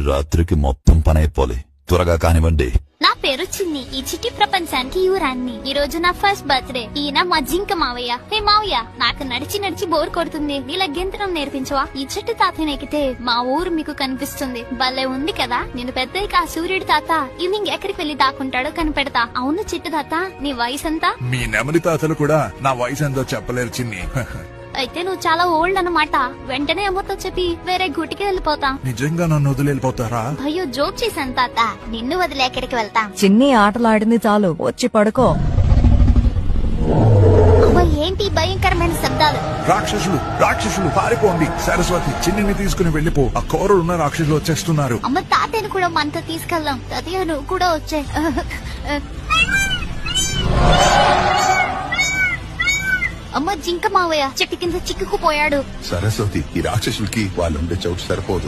రాత్రికి మొత్తం పని అయిపోలే. త్వరగా కానివ్వండి. నా పేరు చిన్ని. ఈ చిట్టి ప్రపంచానికి యువరాన్ని. ఈ రోజు నా ఫస్ట్ బర్త్డే. ఈయన మా జింక మావయ్య. హే మావయ్య, నాకు నడిచి బోర్ కొడుతుంది. నీలా గెంతడం నేర్పించవా? ఈ చెట్టు తాతని ఎక్కితే మా ఊరు మీకు కనిపిస్తుంది. భలే ఉంది కదా. నేను పెద్దయిక ఆ సూర్యుడి తాత ఈవినింగ్ ఎక్కడికి వెళ్లి దాక్కుంటాడో కనిపెడతా. అవును చిట్టు తాత, నీ వయసు ఎంత? మీ నెమలి తాతలు కూడా నా వయసు ఎంతో చెప్పలేరు చిన్ని. అయితే నువ్వు చాలా ఓల్డ్ అన్నమాట. వెంటనే అమ్మతో చెప్పి వేరే గుటికి వెళ్ళిపోతా. నిజంగా నన్ను వదిలి వెళ్ళిపోతారా? అయ్యో, జోక్ చేశాను తాత. నిన్ను వదిలే ఎక్కడికి వెళ్తాం? చిన్ని ఆటలాడింది చాలు, వచ్చి పడుకో. ఏంటి భయంకరమైన శబ్దాలు? రాక్షసులు పారిపోండి. సరస్వతి, చిన్నిని తీసుకుని వెళ్ళిపో. ఆ కోరలున్న రాక్షసులు వచ్చేస్తున్నారు. అమ్మ, తాతయ్యను కూడా మనతో తీసుకెళ్దాం. తాతయ్య, నువ్వు కూడా వచ్చే. అమ్మ, జింక మావయ్య చెట్టు కింద చిక్కుకుపోయాడు. సరస్వతి, ఈ రాక్షసులకి వాళ్ళుండే చోటు సరిపోదు.